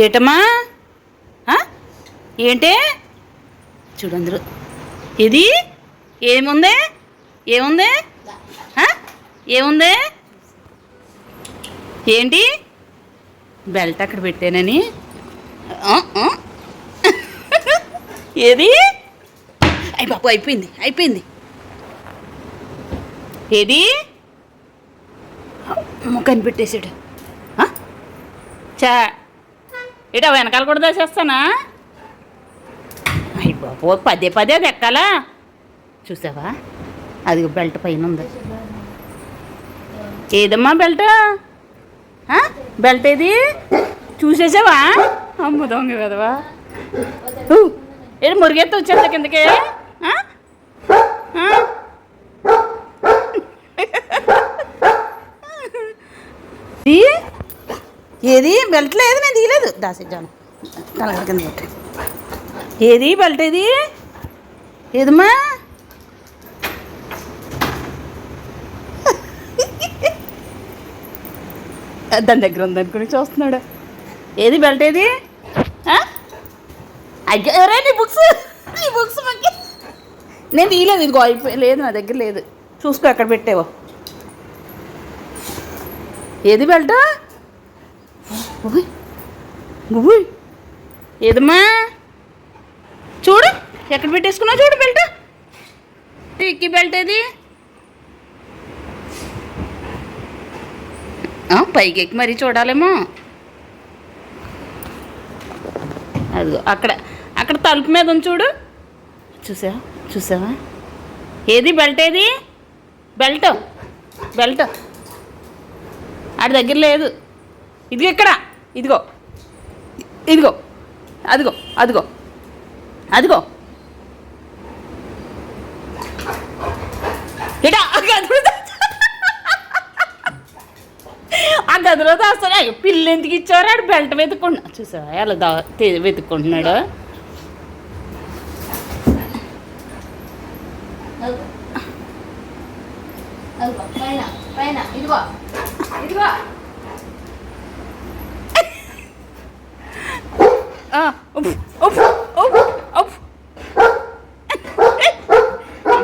ఏటమ్మా? ఏంటే చూడు అందరూ. ఇది ఏముంది? ఏముంది? ఏముంది? ఏంటి? బెల్ట్ అక్కడ పెట్టానని. ఏది? అయ్యి బాబు, అయిపోయింది అయిపోయింది. ఏది? కనిపెట్టేశాడు. చా ఏటా వెనకాల కూడా దాచేస్తానా? అయ్యి బాబు, పదే పదే అది ఎక్కాలా? చూసావా, అది బెల్ట్ పైన ఉంది. ఏదమ్మా బెల్ట్? బెల్ట్ ఏది? చూసేసావా? అమ్మ దొంగ కదవా. ఏది మురిగెత్తి వచ్చేస్తా కిందకి? ఏది బెల్ట్ లేదు, నేను తీయలేదు. దాసేద్దాను తలగడ కింద పెట్టి. ఏది బెల్ట్? ఏది? ఏదమ్మా? దాని దగ్గర ఉందనుకుని చూస్తున్నాడు. ఏది బెల్ట్? ఏది? అయ్యో, ఎవరే నీ బుక్స్? నీ బుక్స్ మనకి నేను తీయలేదు. ఇదిగో అయిపోయి లేదు, నా దగ్గర లేదు. చూసుకో ఎక్కడ పెట్టావో. ఏది బెల్ట్? ఏదమ్మా? చూడు ఎక్కడ పెట్టేసుకున్నావు, చూడు బెల్ట్. టిక్కీ బెల్ట్ ఏది? పైకి ఎక్కి మరీ చూడాలేమో. అదిగో అక్కడ అక్కడ తలుపు మీద ఉంది చూడు. చూసావా? చూసావా? ఏది బెల్ట్? ఏది బెల్ట్? బెల్ట్ ఆడి దగ్గర లేదు. ఇదిగో ఇక్కడ, ఇదిగో ఇదిగో, అదిగో అదిగో అదిగో. ఇటా ఆ గదిలో దాస్తాడు. అయ్యో, పిల్లి ఎందుకు ఇచ్చారు? ఆడు బెల్ట్ వెతుక్కుంటున్నా. చూసావా ఎలా వెతుక్కుంటున్నాడు?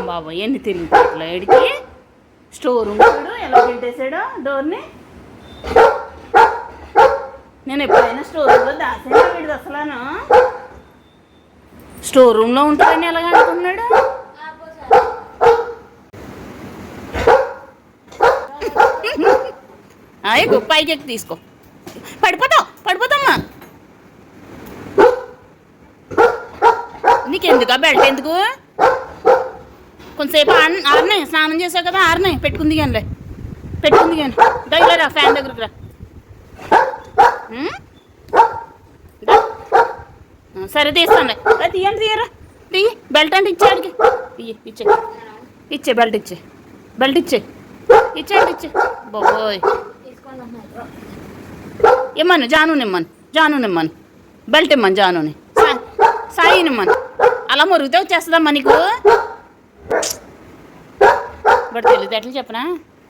బాబా, ఎన్ని తిరిగిపోట్లా ఎడికి. స్టోర్ రూమ్ చూడు ఎలా పెట్టేశాడో డోర్ని. నేను ఎప్పుడైనా స్టోర్ రూమ్లో దాసాను వీడిది అసలాను. స్టోర్ రూమ్లో ఉంటుందని ఎలాగ అనుకున్నాడు? పైకి ఎక్కి తీసుకో. పడిపోతావు, పడిపోతామ్మా. నీకెందుకు ఆ బెల్ట్? ఎందుకు? కొంతసేపు ఆరినాయి, స్నానం చేసావు కదా, ఆరినాయి. పెట్టుకుంది కానిలే, పెట్టుకుంది కానీ. దగ్గర రా, ఫ్యాన్ దగ్గరకు రా. సరే తీస్తాను. తీయండి, తీయరా, తీయి. బెల్ట్ అంటే ఇచ్చేవాడికి ఇచ్చే, ఇచ్చే బెల్ట్ ఇచ్చే, బెల్ట్ ఇచ్చే, ఇచ్చేయండి, ఇచ్చే. బాబోయ్, ఇమ్మను జాను, నిమ్మను జాను, నిమ్మను బెల్ట్ ఇమ్మను జానుని, సాయి నిమ్మను. అలా మురిగితే వచ్చేస్తుందమ్మా నీకు. బట్ తెలివితేటలు చెప్పనా,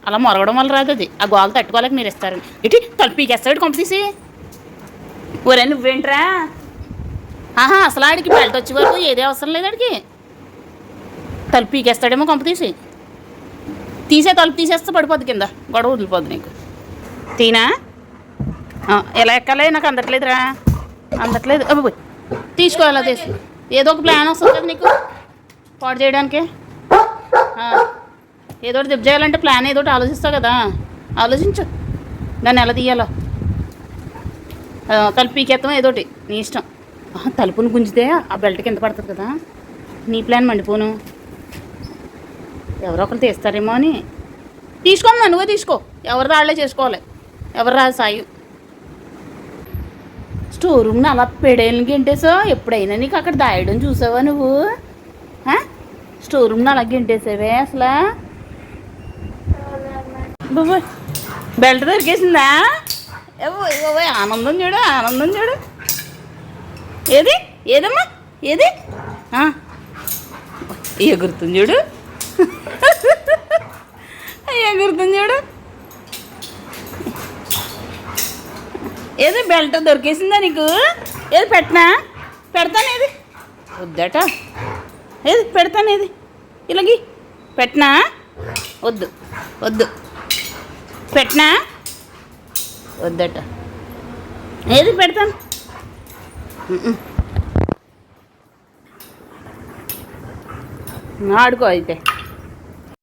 అలా మొరగడం వల్ల రాదు అది. ఆ గోలు తట్టుకోలేక మీరు ఇస్తారు. ఇటు తలుపు పీకేస్తాడు కొంప తీసి. ఊరే నువ్వేంట్రా? అసలు ఆడికి బెల్ట్ వచ్చే వరకు ఏదే అవసరం లేదు. ఆడికి తలుపు పీకేస్తాడేమో కొంప తీసి. తలుపు తీసేస్తే పడిపోద్ది కింద, గొడవ వదిలిపోద్ది నీకు. తీనా? ఎలా ఎక్కాలి? నాకు అందట్లేదురా, అందట్లేదు. అబ్బోయ్, తీసుకోవాలా? తీసు. ఏదో ఒక ప్లాన్ వస్తుంది కదా నీకు పాడు చేయడానికి. ఏదో ఒకటి దిబ్బ చేయాలంటే ప్లాన్ ఏదో ఒకటి ఆలోచిస్తావు కదా, ఆలోచించు దాన్ని ఎలా తీయాలో. తలుపు పీకేస్తాం ఏదోటి, నీ ఇష్టం. తలుపుని గుంజితే ఆ బెల్ట్ కింద పడుతుంది కదా, నీ ప్లాన్ మండిపోను. ఎవరో ఒకరు తీస్తారేమో అని. తీసుకోమ్మా, నువ్వే తీసుకో. ఎవరు రాళ్లే చేసుకోవాలి, ఎవరు రాదు సాయం. స్టోర్ రూమ్ని అలా పెడేళ్ళని గెంటేసావు. ఎప్పుడైనా నీకు అక్కడ దాయడం చూసావా నువ్వు? స్టోర్ రూమ్ని అలా గెంటేసావే అసలు. బాబోయ్, బెల్ట్ దొరికేసిందా? ఆనందం చూడు, ఆనందం చూడు. ఏది? ఏదమ్మా? ఏది? ఎగురుతుంది చూడు, ఎగురుతుంది చూడు. ఏది బెల్ట్ దొరికేసిందా నీకు? ఏది పెట్టనా? పెడతాను ఏది? వద్దట. ఏది పెడతాను ఏది? ఇలాగి పెట్టనా? వద్దు వద్దు. పెట్టనా? వద్దట. ఏది పెడతాను? ఆడుకో అయితే.